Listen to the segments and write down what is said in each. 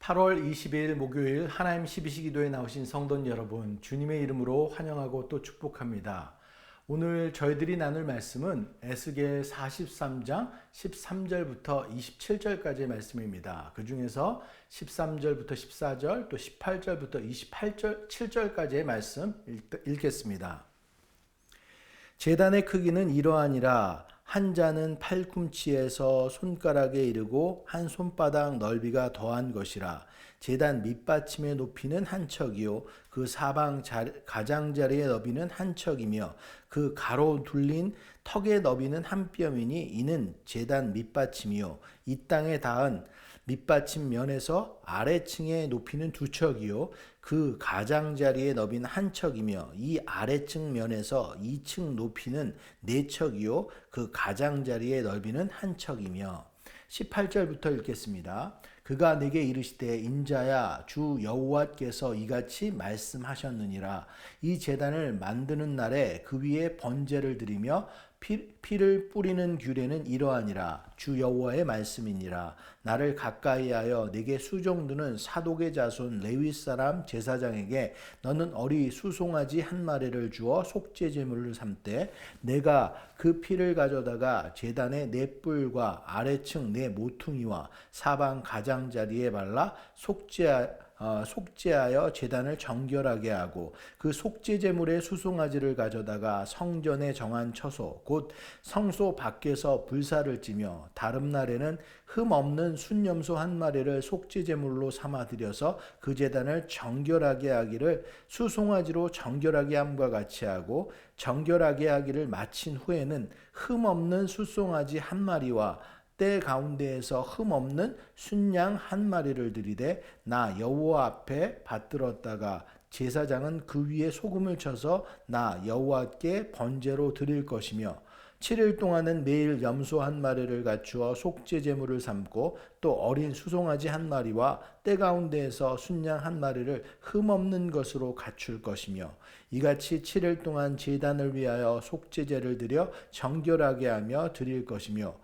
8월 20일 목요일 하나님 12시 기도에 나오신 성도 여러분, 주님의 이름으로 환영하고 또 축복합니다. 오늘 저희들이 나눌 말씀은 에스겔 43장 13절부터 27절까지의 말씀입니다. 그 중에서 13절부터 14절 또 18절부터 27절까지의 말씀 읽겠습니다. 제단의 크기는 이러하니라. 한 자는 팔꿈치에서 손가락에 이르고 한 손바닥 넓이가 더한 것이라. 제단 밑받침의 높이는 한 척이요 그 사방 가장자리의 너비는 한 척이며 그 가로 둘린 턱의 너비는 한 뼘이니 이는 제단 밑받침이요 이 땅에 닿은 밑받침 면에서 아래층의 높이는 두 척이요 그 가장자리의 너비는 한 척이며 이 아래층 면에서 2층 높이는 네 척이요 그 가장자리의 넓이는 한 척이며 18절부터 읽겠습니다. 그가 내게 이르시되 인자야 주 여호와께서 이같이 말씀하셨느니라. 이 제단을 만드는 날에 그 위에 번제를 드리며 피를 뿌리는 규례는 이러하니라. 주 여호와의 말씀이니라. 나를 가까이하여 내게 수종두는 사독의 자손 레위 사람 제사장에게 너는 어리 수송아지 한 마리를 주어 속죄 제물을 삼되 내가 그 피를 가져다가 제단의 네 뿔과 아래층 네 모퉁이와 사방 가장자리에 발라 속죄하여 제단을 정결하게 하고 그 속죄 제물의 수송아지를 가져다가 성전에 정한 처소 곧 성소 밖에서 불사를 찌며 다른 날에는 흠 없는 순염소 한 마리를 속죄 제물로 삼아 드려서 그 제단을 정결하게 하기를 수송아지로 정결하게 함과 같이 하고 정결하게 하기를 마친 후에는 흠 없는 수송아지 한 마리와 때 가운데에서 흠 없는 순양 한 마리를 들이되 나 여호와 앞에 받들었다가 제사장은 그 위에 소금을 쳐서 나 여호와께 번제로 드릴 것이며 7일 동안은 매일 염소 한 마리를 갖추어 속죄 제물을 삼고 또 어린 수송아지 한 마리와 때 가운데에서 순양 한 마리를 흠 없는 것으로 갖출 것이며 이같이 7일 동안 제단을 위하여 속죄제를 드려 정결하게 하며 드릴 것이며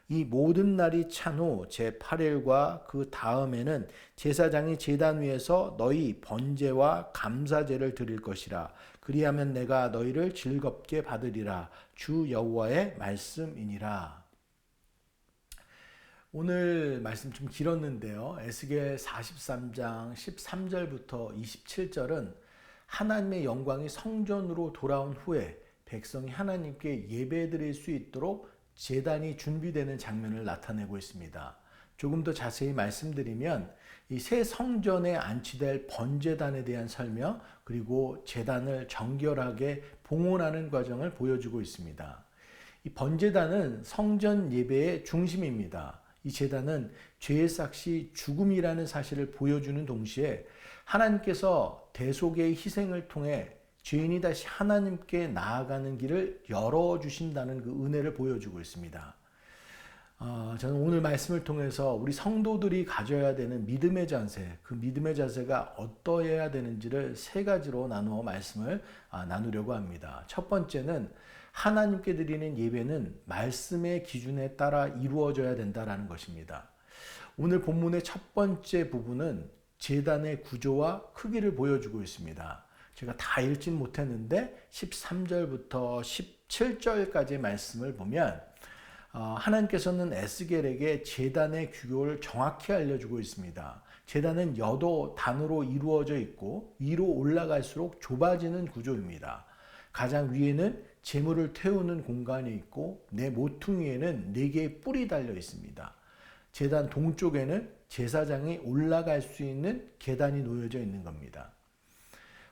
이 모든 날이 찬 후 제8일과 그 다음에는 제사장이 제단 위에서 너희 번제와 감사제를 드릴 것이라. 그리하면 내가 너희를 즐겁게 받으리라. 주 여호와의 말씀이니라. 오늘 말씀 좀 길었는데요. 에스겔 43장 13절부터 27절은 하나님의 영광이 성전으로 돌아온 후에 백성이 하나님께 예배드릴 수 있도록 제단이 준비되는 장면을 나타내고 있습니다. 조금 더 자세히 말씀드리면 이 새 성전에 안치될 번제단에 대한 설명 그리고 제단을 정결하게 봉헌하는 과정을 보여주고 있습니다. 이 번제단은 성전 예배의 중심입니다. 이 제단은 죄의 삭시 죽음이라는 사실을 보여주는 동시에 하나님께서 대속의 희생을 통해 죄인이 다시 하나님께 나아가는 길을 열어주신다는 그 은혜를 보여주고 있습니다. 저는 오늘 말씀을 통해서 우리 성도들이 가져야 되는 믿음의 자세, 그 믿음의 자세가 어떠해야 되는지를 세 가지로 나누어 말씀을 나누려고 합니다. 첫 번째는 하나님께 드리는 예배는 말씀의 기준에 따라 이루어져야 된다는 것입니다. 오늘 본문의 첫 번째 부분은 제단의 구조와 크기를 보여주고 있습니다. 제가 다 읽진 못했는데 13절부터 17절까지의 말씀을 보면 하나님께서는 에스겔에게 제단의 규율을 정확히 알려주고 있습니다. 제단은 여도 단으로 이루어져 있고 위로 올라갈수록 좁아지는 구조입니다. 가장 위에는 제물을 태우는 공간이 있고 네 모퉁이에는 4개의 뿔이 달려 있습니다. 제단 동쪽에는 제사장이 올라갈 수 있는 계단이 놓여져 있는 겁니다.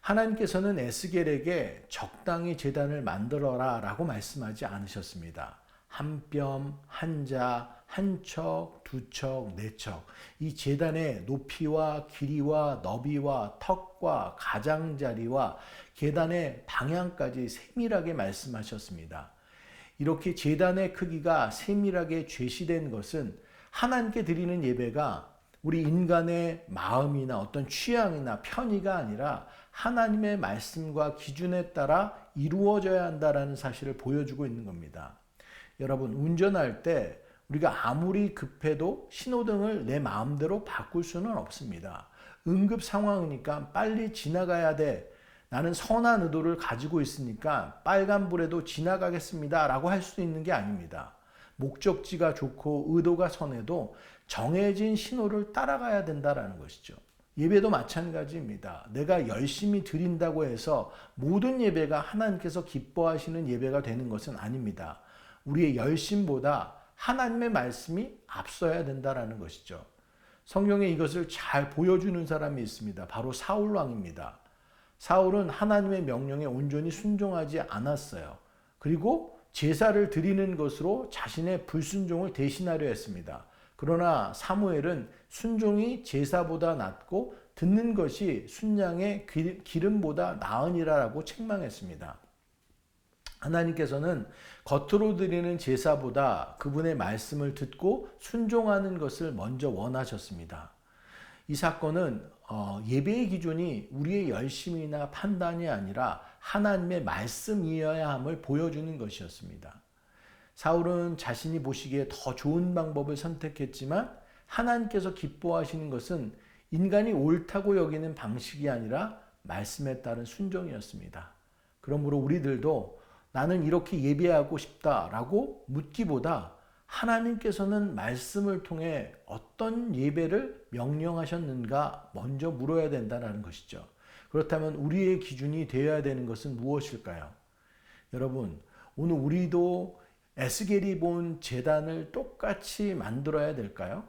하나님께서는 에스겔에게 적당히 제단을 만들어라 라고 말씀하지 않으셨습니다. 한 뼘, 한 자, 한 척, 두 척, 네 척. 이 제단의 높이와 길이와 너비와 턱과 가장자리와 계단의 방향까지 세밀하게 말씀하셨습니다. 이렇게 제단의 크기가 세밀하게 제시된 것은 하나님께 드리는 예배가 우리 인간의 마음이나 어떤 취향이나 편의가 아니라 하나님의 말씀과 기준에 따라 이루어져야 한다는 사실을 보여주고 있는 겁니다. 여러분, 운전할 때 우리가 아무리 급해도 신호등을 내 마음대로 바꿀 수는 없습니다. 응급 상황이니까 빨리 지나가야 돼. 나는 선한 의도를 가지고 있으니까 빨간불에도 지나가겠습니다 라고 할 수 있는 게 아닙니다. 목적지가 좋고 의도가 선해도 정해진 신호를 따라가야 된다는 것이죠. 예배도 마찬가지입니다. 내가 열심히 드린다고 해서 모든 예배가 하나님께서 기뻐하시는 예배가 되는 것은 아닙니다. 우리의 열심보다 하나님의 말씀이 앞서야 된다는 것이죠. 성경에 이것을 잘 보여주는 사람이 있습니다. 바로 사울 왕입니다. 사울은 하나님의 명령에 온전히 순종하지 않았어요. 그리고 제사를 드리는 것으로 자신의 불순종을 대신하려 했습니다. 그러나 사무엘은 순종이 제사보다 낫고 듣는 것이 순양의 기름보다 나으니라라고 책망했습니다. 하나님께서는 겉으로 드리는 제사보다 그분의 말씀을 듣고 순종하는 것을 먼저 원하셨습니다. 이 사건은 예배의 기준이 우리의 열심이나 판단이 아니라 하나님의 말씀이어야 함을 보여주는 것이었습니다. 사울은 자신이 보시기에 더 좋은 방법을 선택했지만 하나님께서 기뻐하시는 것은 인간이 옳다고 여기는 방식이 아니라 말씀에 따른 순종이었습니다. 그러므로 우리들도 나는 이렇게 예배하고 싶다라고 묻기보다 하나님께서는 말씀을 통해 어떤 예배를 명령하셨는가 먼저 물어야 된다는 것이죠. 그렇다면 우리의 기준이 되어야 되는 것은 무엇일까요? 여러분, 오늘 우리도 에스겔이 본 제단을 똑같이 만들어야 될까요?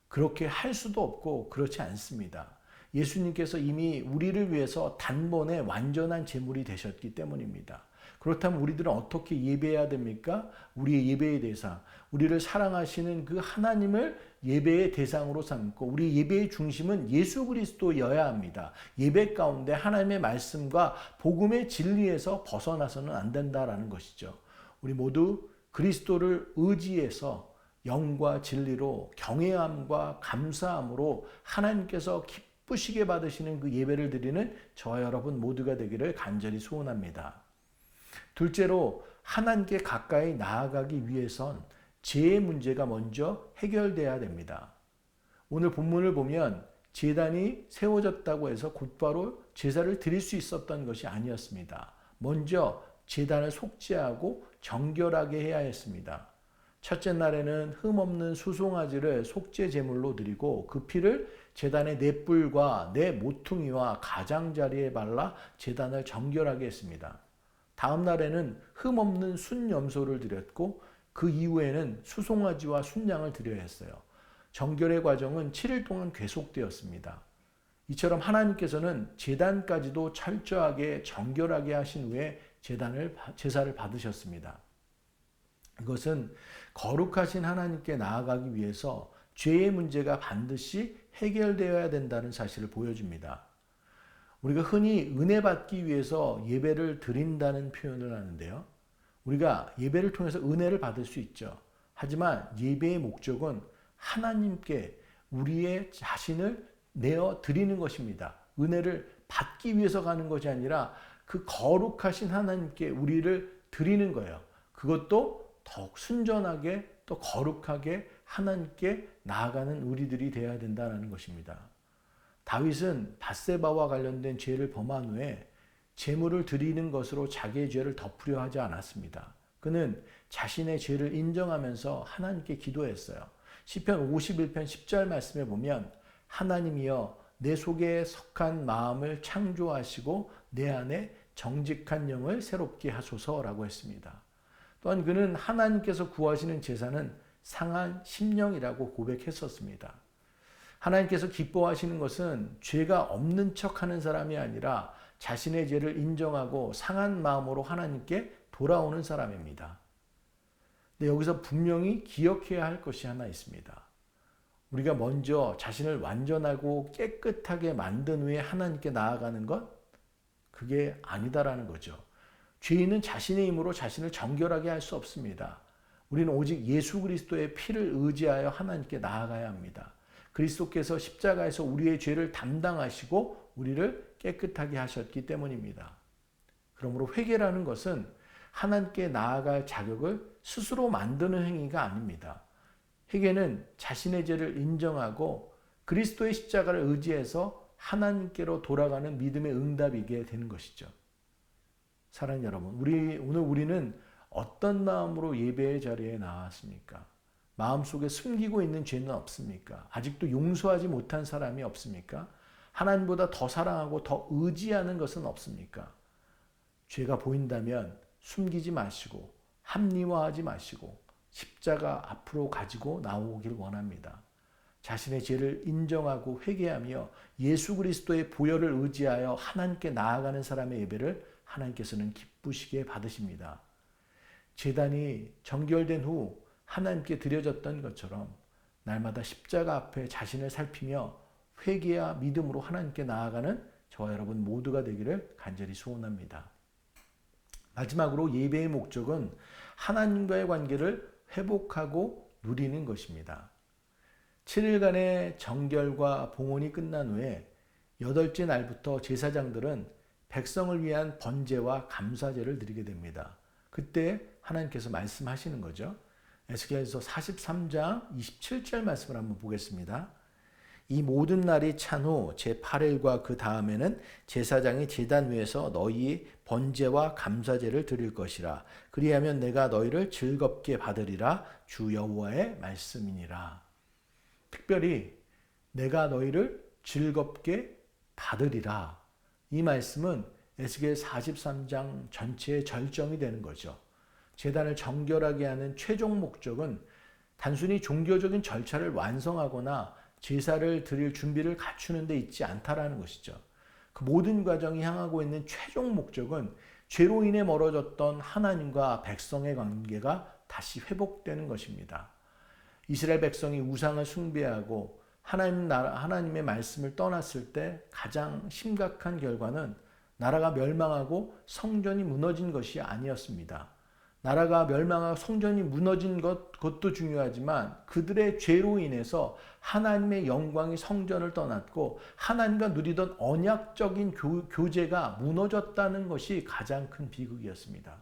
그렇게 할 수도 없고 그렇지 않습니다. 예수님께서 이미 우리를 위해서 단번에 완전한 제물이 되셨기 때문입니다. 그렇다면 우리들은 어떻게 예배해야 됩니까? 우리의 예배의 대상, 우리를 사랑하시는 그 하나님을 예배의 대상으로 삼고 우리 예배의 중심은 예수 그리스도여야 합니다. 예배 가운데 하나님의 말씀과 복음의 진리에서 벗어나서는 안 된다라는 것이죠. 우리 모두 그리스도를 의지해서 영과 진리로 경외함과 감사함으로 하나님께서 기쁘시게 받으시는 그 예배를 드리는 저와 여러분 모두가 되기를 간절히 소원합니다. 둘째로 하나님께 가까이 나아가기 위해선 죄의 문제가 먼저 해결돼야 됩니다. 오늘 본문을 보면 제단이 세워졌다고 해서 곧바로 제사를 드릴 수 있었던 것이 아니었습니다. 먼저 제단을 속죄하고 정결하게 해야 했습니다. 첫째 날에는 흠없는 수송아지를 속죄 제물로 드리고 그 피를 제단의 네 뿔과 네 모퉁이와 가장자리에 발라 제단을 정결하게 했습니다. 다음 날에는 흠없는 순염소를 드렸고 그 이후에는 수송아지와 순양을 드려야 했어요. 정결의 과정은 7일 동안 계속되었습니다. 이처럼 하나님께서는 제단까지도 철저하게 정결하게 하신 후에 제사를 받으셨습니다. 이것은 거룩하신 하나님께 나아가기 위해서 죄의 문제가 반드시 해결되어야 된다는 사실을 보여줍니다. 우리가 흔히 은혜 받기 위해서 예배를 드린다는 표현을 하는데요. 우리가 예배를 통해서 은혜를 받을 수 있죠. 하지만 예배의 목적은 하나님께 우리의 자신을 내어 드리는 것입니다. 은혜를 받기 위해서 가는 것이 아니라 그 거룩하신 하나님께 우리를 드리는 거예요. 그것도 더욱 순전하게 또 거룩하게 하나님께 나아가는 우리들이 되어야 된다는 것입니다. 다윗은 밧세바와 관련된 죄를 범한 후에 제물을 드리는 것으로 자기의 죄를 덮으려 하지 않았습니다. 그는 자신의 죄를 인정하면서 하나님께 기도했어요. 시편 51편 10절 말씀에 보면 하나님이여 내 속에 석한 마음을 창조하시고 내 안에 정직한 영을 새롭게 하소서라고 했습니다. 또한 그는 하나님께서 구하시는 제사는 상한 심령이라고 고백했었습니다. 하나님께서 기뻐하시는 것은 죄가 없는 척하는 사람이 아니라 자신의 죄를 인정하고 상한 마음으로 하나님께 돌아오는 사람입니다. 근데 여기서 분명히 기억해야 할 것이 하나 있습니다. 우리가 먼저 자신을 완전하고 깨끗하게 만든 후에 하나님께 나아가는 것? 그게 아니다라는 거죠. 죄인은 자신의 힘으로 자신을 정결하게 할 수 없습니다. 우리는 오직 예수 그리스도의 피를 의지하여 하나님께 나아가야 합니다. 그리스도께서 십자가에서 우리의 죄를 담당하시고 우리를 깨끗하게 하셨기 때문입니다. 그러므로 회개라는 것은 하나님께 나아갈 자격을 스스로 만드는 행위가 아닙니다. 회개는 자신의 죄를 인정하고 그리스도의 십자가를 의지해서 하나님께로 돌아가는 믿음의 응답이게 되는 것이죠. 사랑하는 여러분, 오늘 우리는 어떤 마음으로 예배의 자리에 나왔습니까? 마음속에 숨기고 있는 죄는 없습니까? 아직도 용서하지 못한 사람이 없습니까? 하나님보다 더 사랑하고 더 의지하는 것은 없습니까? 죄가 보인다면 숨기지 마시고 합리화하지 마시고 십자가 앞으로 가지고 나오길 원합니다. 자신의 죄를 인정하고 회개하며 예수 그리스도의 보혈을 의지하여 하나님께 나아가는 사람의 예배를 하나님께서는 기쁘시게 받으십니다. 제단이 정결된 후 하나님께 드려졌던 것처럼 날마다 십자가 앞에 자신을 살피며 회개와 믿음으로 하나님께 나아가는 저와 여러분 모두가 되기를 간절히 소원합니다. 마지막으로 예배의 목적은 하나님과의 관계를 회복하고 누리는 것입니다. 7일간의 정결과 봉헌이 끝난 후에 8째 날부터 제사장들은 백성을 위한 번제와 감사제를 드리게 됩니다. 그때 하나님께서 말씀하시는 거죠. 에스겔서 43장 27절 말씀을 한번 보겠습니다. 이 모든 날이 찬 후 제8일과 그 다음에는 제사장이 제단 위에서 너희 번제와 감사제를 드릴 것이라. 그리하면 내가 너희를 즐겁게 받으리라. 주 여호와의 말씀이니라. 특별히 내가 너희를 즐겁게 받으리라. 이 말씀은 에스겔 43장 전체의 절정이 되는 거죠. 제단을 정결하게 하는 최종 목적은 단순히 종교적인 절차를 완성하거나 제사를 드릴 준비를 갖추는 데 있지 않다라는 것이죠. 그 모든 과정이 향하고 있는 최종 목적은 죄로 인해 멀어졌던 하나님과 백성의 관계가 다시 회복되는 것입니다. 이스라엘 백성이 우상을 숭배하고 하나님의 말씀을 떠났을 때 가장 심각한 결과는 나라가 멸망하고 성전이 무너진 것이 아니었습니다. 나라가 멸망하고 성전이 무너진 그것도 중요하지만 그들의 죄로 인해서 하나님의 영광이 성전을 떠났고 하나님과 누리던 언약적인 교제가 무너졌다는 것이 가장 큰 비극이었습니다.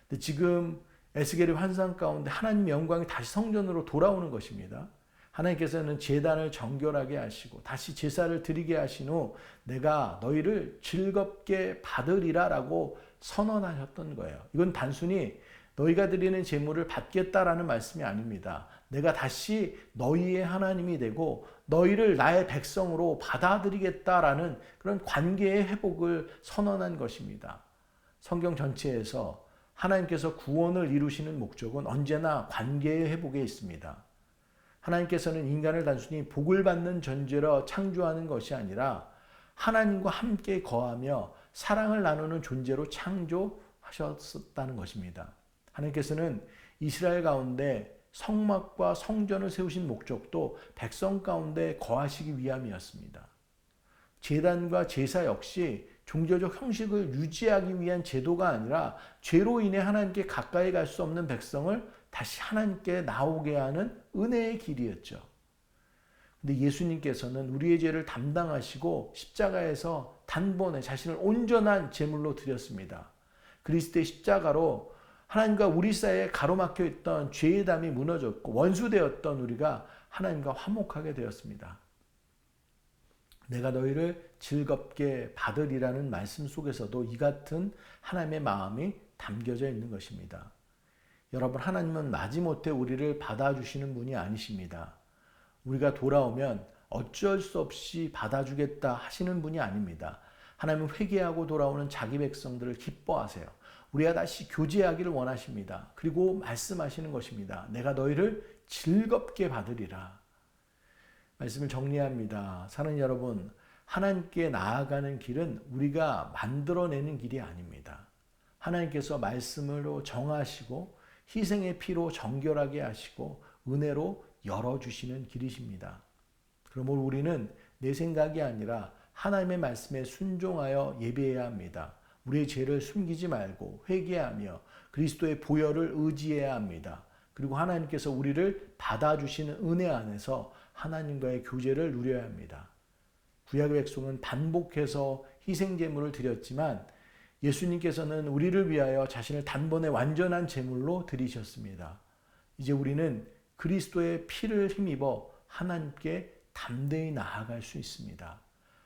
근데 지금 에스겔의 환상 가운데 하나님의 영광이 다시 성전으로 돌아오는 것입니다. 하나님께서는 제단을 정결하게 하시고 다시 제사를 드리게 하신 후 내가 너희를 즐겁게 받으리라 라고 선언하셨던 거예요. 이건 단순히 너희가 드리는 제물을 받겠다라는 말씀이 아닙니다. 내가 다시 너희의 하나님이 되고 너희를 나의 백성으로 받아들이겠다라는 그런 관계의 회복을 선언한 것입니다. 성경 전체에서 하나님께서 구원을 이루시는 목적은 언제나 관계의 회복에 있습니다. 하나님께서는 인간을 단순히 복을 받는 존재로 창조하는 것이 아니라 하나님과 함께 거하며 사랑을 나누는 존재로 창조하셨다는 것입니다. 하나님께서는 이스라엘 가운데 성막과 성전을 세우신 목적도 백성 가운데 거하시기 위함이었습니다. 제단과 제사 역시 종교적 형식을 유지하기 위한 제도가 아니라 죄로 인해 하나님께 가까이 갈 수 없는 백성을 다시 하나님께 나오게 하는 은혜의 길이었죠. 근데 예수님께서는 우리의 죄를 담당하시고 십자가에서 단번에 자신을 온전한 제물로 드렸습니다. 그리스도의 십자가로 하나님과 우리 사이에 가로막혀 있던 죄의 담이 무너졌고 원수되었던 우리가 하나님과 화목하게 되었습니다. 내가 너희를 즐겁게 받으리라는 말씀 속에서도 이 같은 하나님의 마음이 담겨져 있는 것입니다. 여러분, 하나님은 마지못해 우리를 받아주시는 분이 아니십니다. 우리가 돌아오면 어쩔 수 없이 받아주겠다 하시는 분이 아닙니다. 하나님은 회개하고 돌아오는 자기 백성들을 기뻐하세요. 우리가 다시 교제하기를 원하십니다. 그리고 말씀하시는 것입니다. 내가 너희를 즐겁게 받으리라. 말씀을 정리합니다. 사랑하는 여러분, 하나님께 나아가는 길은 우리가 만들어내는 길이 아닙니다. 하나님께서 말씀으로 정하시고 희생의 피로 정결하게 하시고 은혜로 열어주시는 길이십니다. 그러므로 우리는 내 생각이 아니라 하나님의 말씀에 순종하여 예배해야 합니다. 우리의 죄를 숨기지 말고 회개하며 그리스도의 보혈을 의지해야 합니다. 그리고 하나님께서 우리를 받아주시는 은혜 안에서 하나님과의 교제를 누려야 합니다. 구약의 백성은 반복해서 희생제물을 드렸지만 예수님께서는 우리를 위하여 자신을 단번에 완전한 제물로 드리셨습니다. 이제 우리는 그리스도의 피를 힘입어 하나님께 담대히 나아갈 수 있습니다.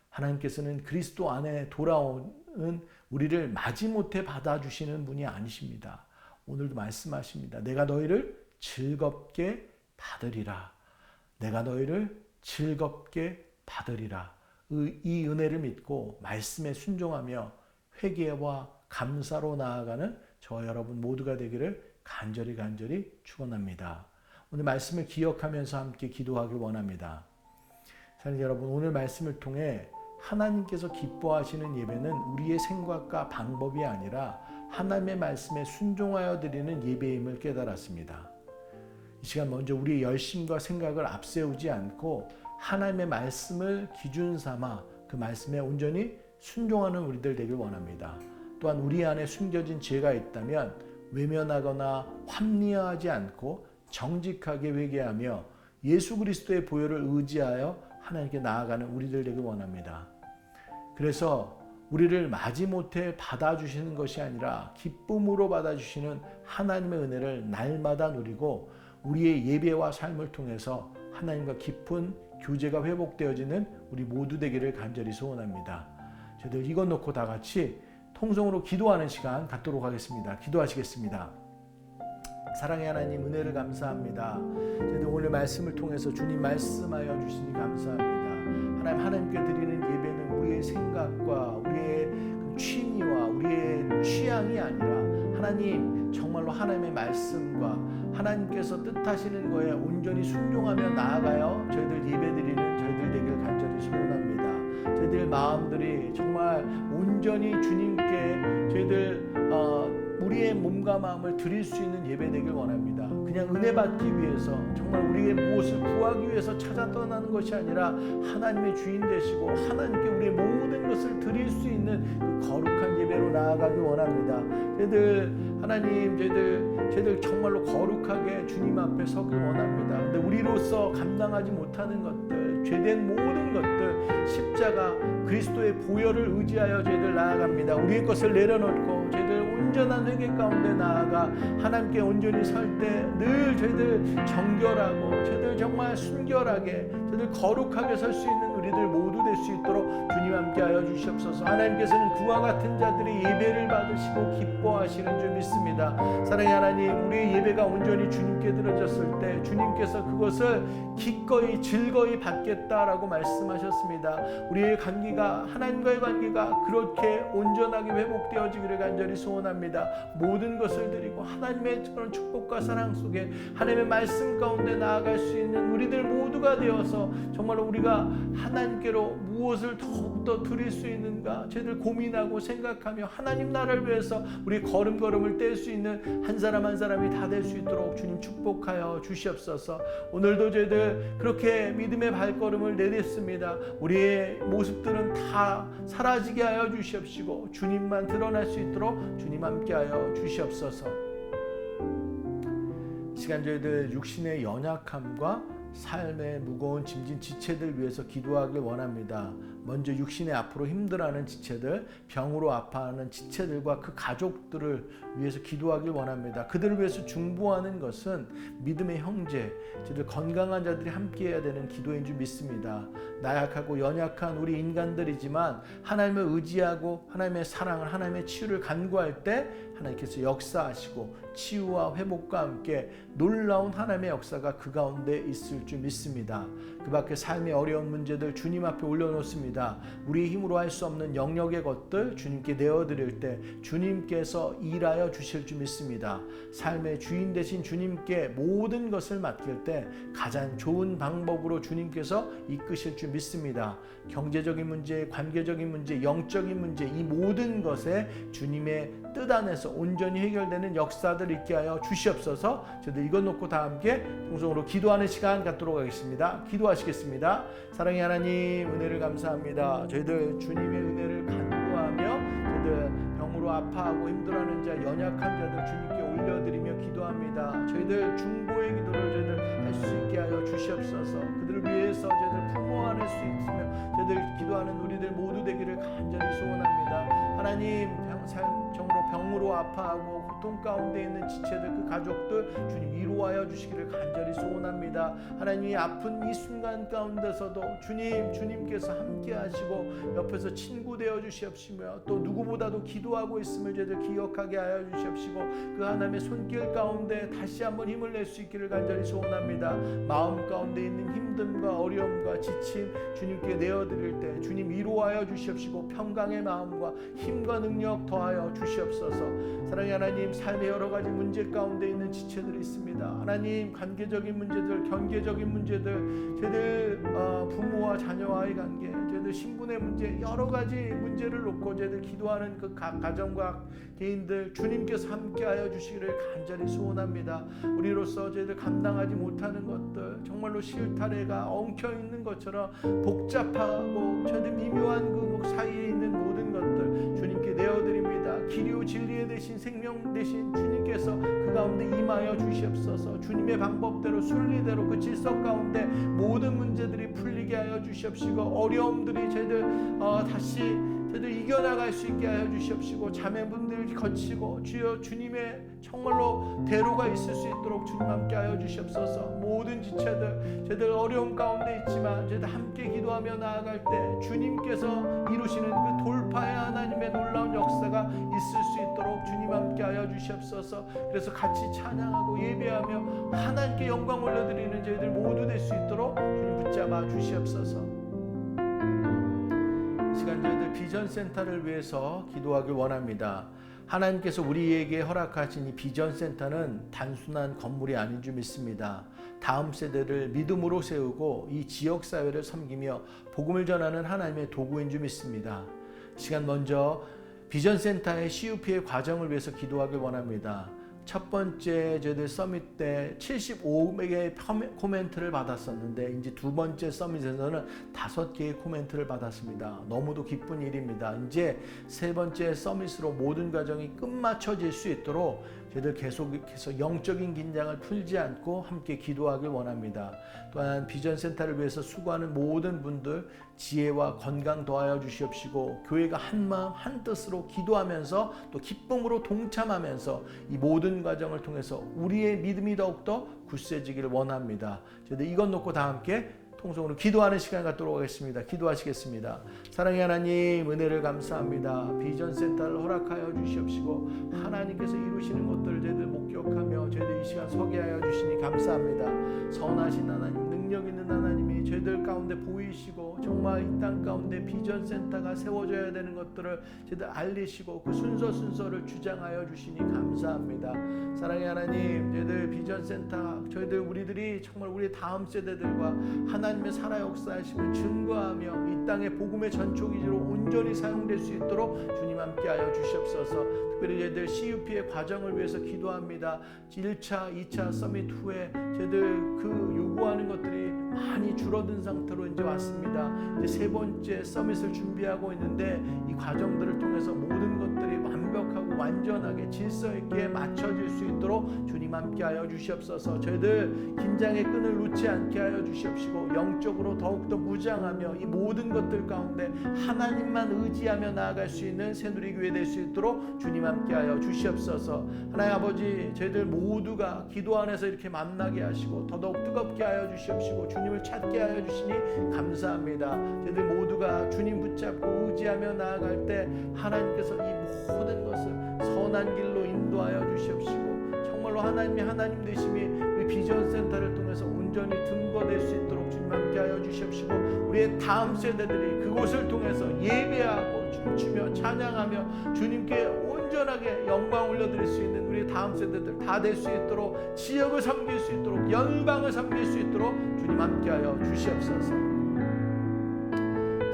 하나님께서는 그리스도 안에 돌아오는 우리를 마지못해 받아주시는 분이 아니십니다. 오늘도 말씀하십니다. 내가 너희를 즐겁게 받으리라. 내가 너희를 즐겁게 받으리라. 이 은혜를 믿고 말씀에 순종하며 회개와 감사로 나아가는 저와 여러분 모두가 되기를 간절히 축원합니다. 오늘 말씀을 기억하면서 함께 기도하길 원합니다. 사랑하는 여러분, 오늘 말씀을 통해 하나님께서 기뻐하시는 예배는 우리의 생각과 방법이 아니라 하나님의 말씀에 순종하여 드리는 예배임을 깨달았습니다. 이 시간 먼저 우리의 열심과 생각을 앞세우지 않고 하나님의 말씀을 기준 삼아 그 말씀에 온전히 순종하는 우리들 되길 원합니다. 또한 우리 안에 숨겨진 죄가 있다면 외면하거나 합리화하지 않고 정직하게 회개하며 예수 그리스도의 보혈을 의지하여 하나님께 나아가는 우리들 되길 원합니다. 그래서 우리를 마지못해 받아주시는 것이 아니라 기쁨으로 받아주시는 하나님의 은혜를 날마다 누리고 우리의 예배와 삶을 통해서 하나님과 깊은 교제가 회복되어지는 우리 모두 되기를 간절히 소원합니다. 저희들 이것 놓고 다 같이 통성으로 기도하는 시간 갖도록 하겠습니다. 기도하시겠습니다. 사랑의 하나님, 은혜를 감사합니다. 저희들 오늘 말씀을 통해서 주님 말씀하여 주시니 감사합니다. 하나님께 드리는 예배는 우리의 생각과 우리의 취미와 우리의 취향이 아니라 하나님 정말로 하나님의 말씀과 하나님께서 뜻하시는 거에 온전히 순종하며 나아가여 저희들 예배드리는 저희들 되길 간절히 소원합니다. 저희들 마음들이 정말 온전히 주님께 저희들 우리의 몸과 마음을 드릴 수 있는 예배 되길 원합니다. 그냥 은혜 받기 위해서 정말 우리의 무엇을 구하기 위해서 찾아 떠나는 것이 아니라 하나님의 주인 되시고 하나님께 우리의 모든 것을 드릴 수 있는 그 거룩한 예배로 나아가길 원합니다. 저희들 하나님, 저희들 정말로 거룩하게 주님 앞에 서길 원합니다. 근데 우리로서 감당하지 못하는 것들, 죄된 모든 것들, 십자가 그리스도의 보혈을 의지하여 저희들 나아갑니다. 우리의 것을 내려놓고 저희들 온전한 회개 가운데 나아가 하나님께 온전히 설 때 늘 저희들 정결하고 저희들 정말 순결하게 저희들 거룩하게 설 수 있는 우리들 모두 될 수 있도록 주님 함께하여 주시옵소서. 하나님께서는 그와 같은 자들이 예배를 받으시고 기뻐하시는 줄 믿습니다. 사랑의 하나님, 우리의 예배가 온전히 주님께 드려졌을 때 주님께서 그것을 기꺼이 즐거이 받겠다라고 말씀하셨습니다. 우리의 관계가 하나님과의 관계가 그렇게 온전하게 회복되어지기를 간절히 소원합니다. 모든 것을 드리고 하나님의 그런 축복과 사랑 속에 하나님의 말씀 가운데 나아갈 수 있는 우리들 모두가 되어서 정말로 우리가 하나님께로 무엇을 더욱더 드릴 수 있는가 저희들 고민하고 생각하며 하나님 나라를 위해서 우리 걸음걸음을 뗄 수 있는 한 사람 한 사람이 다 될 수 있도록 주님 축복하여 주시옵소서. 오늘도 저희들 그렇게 믿음의 발걸음을 내딛습니다. 우리의 모습들은 다 사라지게 하여 주시옵시고 주님만 드러날 수 있도록 주님 함께하여 주시옵소서. 시간 저희들 육신의 연약함과 삶의 무거운 짐진 지체들 위해서 기도하길 원합니다. 먼저 육신의 앞으로 힘들어하는 지체들, 병으로 아파하는 지체들과 그 가족들을 위해서 기도하길 원합니다. 그들을 위해서 중보하는 것은 믿음의 형제, 저들 건강한 자들이 함께해야 되는 기도인 줄 믿습니다. 나약하고 연약한 우리 인간들이지만 하나님을 의지하고 하나님의 사랑을, 하나님의 치유를 간구할 때 하나님께서 역사하시고 치유와 회복과 함께 놀라운 하나님의 역사가 그 가운데 있을 줄 믿습니다. 그 밖에 삶의 어려운 문제들 주님 앞에 올려놓습니다. 우리의 힘으로 할 수 없는 영역의 것들 주님께 내어드릴 때 주님께서 일하여 주실 줄 믿습니다. 삶의 주인 되신 주님께 모든 것을 맡길 때 가장 좋은 방법으로 주님께서 이끄실 줄 믿습니다. 경제적인 문제, 관계적인 문제, 영적인 문제, 이 모든 것에 주님의 뜻 안에서 온전히 해결되는 역사들 있게 하여 주시옵소서. 저희들 이것 놓고 다 함께 통성으로 기도하는 시간 갖도록 하겠습니다. 기도하시겠습니다. 사랑의 하나님, 은혜를 감사합니다. 저희들 주님의 은혜를 간구하며 저희들 병으로 아파하고 힘들어하는 자, 연약한 자들 주님께 올려드리며 기도합니다. 저희들 중보의 기도를 저희들 할 수 있게 하여 주시옵소서. 그들을 저희들을 위해서 저희들 부모 안에 수 있으며 저희들 기도하는 우리들 모두 되기를 간절히 소원합니다. 하나님, 정말로 병으로 아파하고 고통 가운데 있는 지체들, 그 가족들 주님 위로하여 주시기를 간절히 소원합니다. 하나님이 아픈 이 순간 가운데서도 주님께서 함께 하시고 옆에서 친구 되어 주시옵시며 또 누구보다도 기도하고 있음을 저희들 기억하게 하여 주시옵시고 그 하나님의 손길 가운데 다시 한번 힘을 낼 수 있기를 간절히 소원합니다. 마음 가운데 있는 힘듦과 어려움과 지침 주님께 내어드릴 때 주님 위로하여 주시옵시고 평강의 마음과 힘과 능력 더하여 주시옵소서. 사랑의 하나님, 삶의 여러 가지 문제 가운데 있는 지체들이 있습니다. 하나님, 관계적인 문제들, 경제적인 문제들, 저희들 부모와 자녀와의 관계, 저희들 신분의 문제, 여러 가지 문제를 놓고 저희들 기도하는 그 각 가정과 개인들 주님께서 함께하여 주시기를 간절히 소원합니다. 우리로서 저희들 감당하지 못하는 것들, 정말로 실타래가 엉켜 있는 것처럼 복잡하고 저희들 미묘한 그 사이에 있는 모든 것들 주님께 내어드립니다. 길이요 진리의 대신 생명 대신 주님께서 그 가운데 임하여 주시옵소서. 주님의 방법대로 순리대로 그 질서 가운데 모든 문제들이 풀리게 하여 주시옵시고 어려움들이 저희들 다시 저희들 이겨나갈 수 있게 하여 주시옵시고 자매분들 거치고 주여 주님의 정말로 대로가 있을 수 있도록 주님 함께 하여 주시옵소서. 모든 지체들 저희들 어려움 가운데 있지만 저희들 함께 기도하며 나아갈 때 주님께서 이루시는 그 돌파의 하나님의 놀라운 역사가 있을 수 있도록 주님 함께 하여 주시옵소서. 그래서 같이 찬양하고 예배하며 하나님께 영광 올려드리는 저희들 모두 될 수 있도록 주님 붙잡아 주시옵소서. 이 시간 저희들 비전센터를 위해서 기도하길 원합니다. 하나님께서 우리에게 허락하신 이 비전센터는 단순한 건물이 아닌 줄 믿습니다. 다음 세대를 믿음으로 세우고 이 지역사회를 섬기며 복음을 전하는 하나님의 도구인 줄 믿습니다. 이 시간 먼저 비전센터의 CUP의 과정을 위해서 기도하길 원합니다. 첫 번째 저희들 서밋 때 75개의 코멘트를 받았었는데 이제 두 번째 서밋에서는 5개의 코멘트를 받았습니다. 너무도 기쁜 일입니다. 이제 세 번째 서밋으로 모든 과정이 끝마쳐질 수 있도록 저희들 계속해서 영적인 긴장을 풀지 않고 함께 기도하길 원합니다. 또한 비전센터를 위해서 수고하는 모든 분들 지혜와 건강 더하여 주시옵시고 교회가 한마음 한뜻으로 기도하면서 또 기쁨으로 동참하면서 이 모든 과정을 통해서 우리의 믿음이 더욱더 굳세지기를 원합니다. 저희들 이것 놓고 다 함께 통성으로 기도하는 시간 갖도록 하겠습니다. 기도하시겠습니다. 사랑의 하나님, 은혜를 감사합니다. 비전센터를 허락하여 주시옵시고 하나님께서 이루시는 것들을 저희들 목격하며 저희들 이 시간 서게 하여 주시니 감사합니다. 선하신 하나님, 능력 있는 하나님이 저희들 가운데 보이시고 정말 이 땅 가운데 비전센터가 세워져야 되는 것들을 저희들 알리시고 그 순서를 주장하여 주시니 감사합니다. 사랑의 하나님, 저희들 비전센터 저희들 우리들이 정말 우리 다음 세대들과 하나님의 살아 역사하심을 증거하며 이 땅의 복음의 전초기지로 온전히 사용될 수 있도록 주님 함께하여 주시옵소서. 특별히 저희들 CUP의 과정을 위해서 기도합니다. 1차, 2차 서밋 후에 저희들 그 요구하는 것들이 많이 줄어든 상태로 이제 왔습니다. 이제 세 번째 서밋을 준비하고 있는데 이 과정들을 통해서 모든 것들이 완벽하고 완전하게 질서 있게 맞춰질 수 있도록 주님 함께하여 주시옵소서. 저희들 긴장의 끈을 놓지 않게 하여 주시옵시고 영적으로 더욱더 무장하며 이 모든 것들 가운데 하나님만 의지하며 나아갈 수 있는 새누리교회 될 수 있도록 주님 함께하여 주시옵소서. 하나님 아버지, 저희들 모두가 기도 안에서 이렇게 만나게 하시고 더더욱 뜨겁게 하여 주시옵시고 주님을 찾게 하여 주시니 감사합니다. 저희들 모두가 주님 붙잡고 의지하며 나아갈 때 하나님께서 이 모든 것을 선한 길로 인도하여 주시옵시고 정말로 하나님이 하나님 되심이 우리 비전센터를 통해서 온전히 증거될 수 있도록 주님 함께하여 주시옵시고 우리의 다음 세대들이 그곳을 통해서 예배하고 춤추며 찬양하며 주님께 온전하게 영광 올려드릴 수 있는 우리 다음 세대들 다 될 수 있도록 지역을 섬길 수 있도록 열방을 섬길 수 있도록 주님 함께하여 주시옵소서.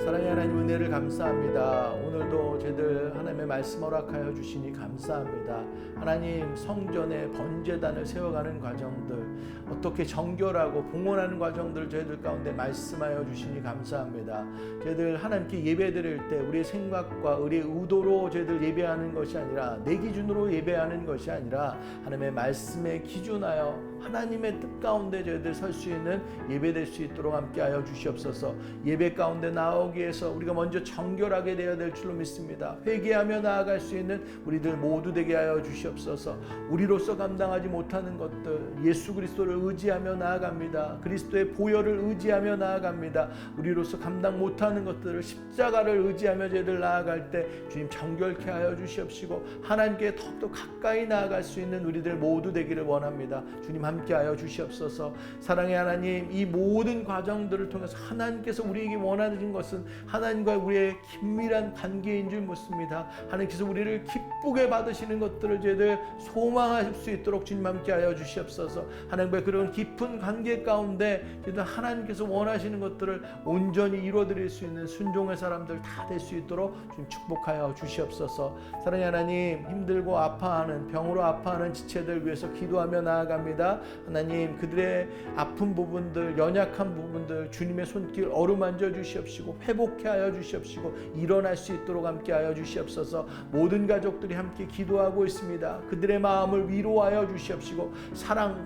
사랑의 하나님, 은혜를 감사합니다. 오늘도 저희들 하나님의 말씀 허락하여 주시니 감사합니다. 하나님, 성전에 번제단을 세워가는 과정들, 어떻게 정결하고 봉헌하는 과정들을 저희들 가운데 말씀하여 주시니 감사합니다. 저희들 하나님께 예배드릴 때 우리의 생각과 우리의 의도로 저희들 예배하는 것이 아니라 내 기준으로 예배하는 것이 아니라 하나님의 말씀에 기준하여 하나님의 뜻 가운데 저희들 설 수 있는 예배 될 수 있도록 함께하여 주시옵소서. 예배 가운데 나오기 위해서 우리가 먼저 정결하게 되어야 될 줄로 믿습니다. 회개하며 나아갈 수 있는 우리들 모두 되게 하여 주시옵소서. 우리로서 감당하지 못하는 것들, 예수 그리스도를 의지하며 나아갑니다. 그리스도의 보혈을 의지하며 나아갑니다. 우리로서 감당 못하는 것들을 십자가를 의지하며 저희들 나아갈 때 주님 정결케 하여 주시옵시고 하나님께 더욱더 가까이 나아갈 수 있는 우리들 모두 되기를 원합니다. 주님 함께하여 주시옵소서. 사랑의 하나님, 이 모든 과정들을 통해서 하나님께서 우리에게 원하는 것은 하나님과 우리의 긴밀한 관계인 줄 믿습니다. 하나님께서 우리를 기쁘게 받으시는 것들을 저희들 소망할 수 있도록 주님 함께하여 주시옵소서. 하나님과의 그런 깊은 관계 가운데 저희들 하나님께서 원하시는 것들을 온전히 이루어드릴 수 있는 순종의 사람들 다 될 수 있도록 주님 축복하여 주시옵소서. 사랑의 하나님, 힘들고 아파하는, 병으로 아파하는 지체들 위해서 기도하며 나아갑니다. 하나님, 그들의 아픈 부분들, 연약한 부분들 주님의 손길 어루만져 주시옵시고 회복케 하여 주시옵시고 일어날 수 있도록 함께 하여 주시옵소서. 모든 가족들이 함께 기도하고 있습니다. 그들의 마음을 위로하여 주시옵시고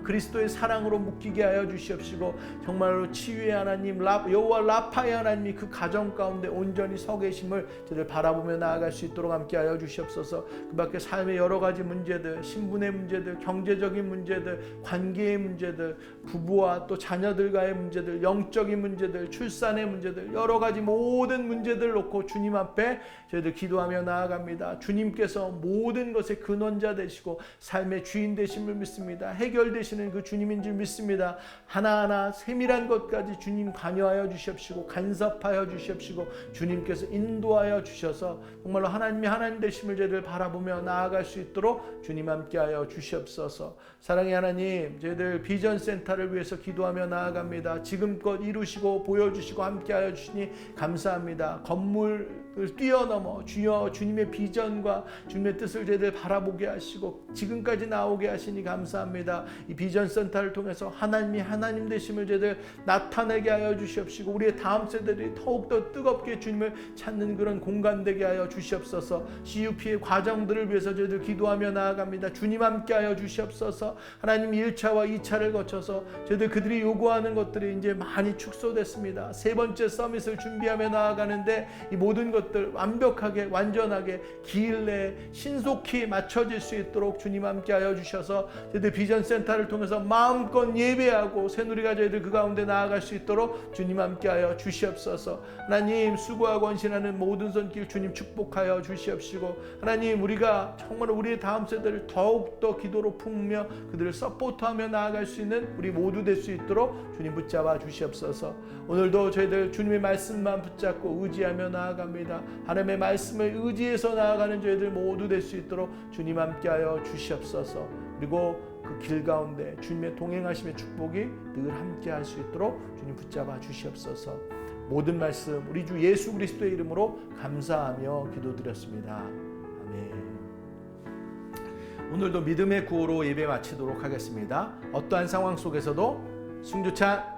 그리스도의 사랑으로 묶이게 하여 주시옵시고 정말로 치유의 하나님, 여호와 라파의 하나님이 그 가정 가운데 온전히 서 계심을 저들 바라보며 나아갈 수 있도록 함께 하여 주시옵소서. 그 밖에 삶의 여러 가지 문제들, 신분의 문제들, 경제적인 문제들, 관계의 문제들, 부부와 또 자녀들과의 문제들, 영적인 문제들, 출산의 문제들, 여러 가지 모든 문제들을 놓고 주님 앞에 저희들 기도하며 나아갑니다. 주님께서 모든 것의 근원자 되시고 삶의 주인 되심을 믿습니다. 해결되시는 그 주님인 줄 믿습니다. 하나하나 세밀한 것까지 주님 관여하여 주시옵시고 간섭하여 주시옵시고 주님께서 인도하여 주셔서 정말로 하나님이 하나님 되심을 저희들 바라보며 나아갈 수 있도록 주님 함께하여 주시옵소서. 사랑의 하나님, 저희들 비전 센터를 위해서 기도하며 나아갑니다. 지금껏 이루시고 보여주시고 함께하여 주시니 감사합니다. 건물을 뛰어넘어 주여 주님의 비전과 주님의 뜻을 저희들 바라보게 하시고 지금까지 나오게 하시니 감사합니다. 이 비전 센터를 통해서 하나님이 하나님 되심을 저희들 나타내게 하여 주시옵시고 우리의 다음 세대들이 더욱더 뜨겁게 주님을 찾는 그런 공간 되게 하여 주시옵소서. CUP의 과정들을 위해서 저희들 기도하며 나아갑니다. 주님 함께하여 주시옵소서. 하나님 1차와 2차를 거쳐서 저희들 그들이 요구하는 것들이 이제 많이 축소됐습니다. 세 번째 서밋을 준비하며 나아가는데 이 모든 것들 완벽하게 완전하게 기일 내에 신속히 맞춰질 수 있도록 주님 함께하여 주셔서 저희들 비전 센터를 통해서 마음껏 예배하고 새누리가 저희들 그 가운데 나아갈 수 있도록 주님 함께하여 주시옵소서. 하나님, 수고하고 헌신하는 모든 손길 주님 축복하여 주시옵시고 하나님, 우리가 정말 우리의 다음 세대를 더욱더 기도로 품으며 그들을 서포트하며 나아갈 수 있는 우리 모두 될 수 있도록 주님 붙잡아 주시옵소서. 오늘도 저희들 주님의 말씀만 붙잡고 의지하며 나아갑니다. 하나님의 말씀을 의지해서 나아가는 저희들 모두 될 수 있도록 주님 함께하여 주시옵소서. 그리고 그 길 가운데 주님의 동행하심의 축복이 늘 함께할 수 있도록 주님 붙잡아 주시옵소서. 모든 말씀 우리 주 예수 그리스도의 이름으로 감사하며 기도드렸습니다. 아멘. 오늘도 믿음의 구호로 예배 마치도록 하겠습니다. 어떠한 상황 속에서도 승주찬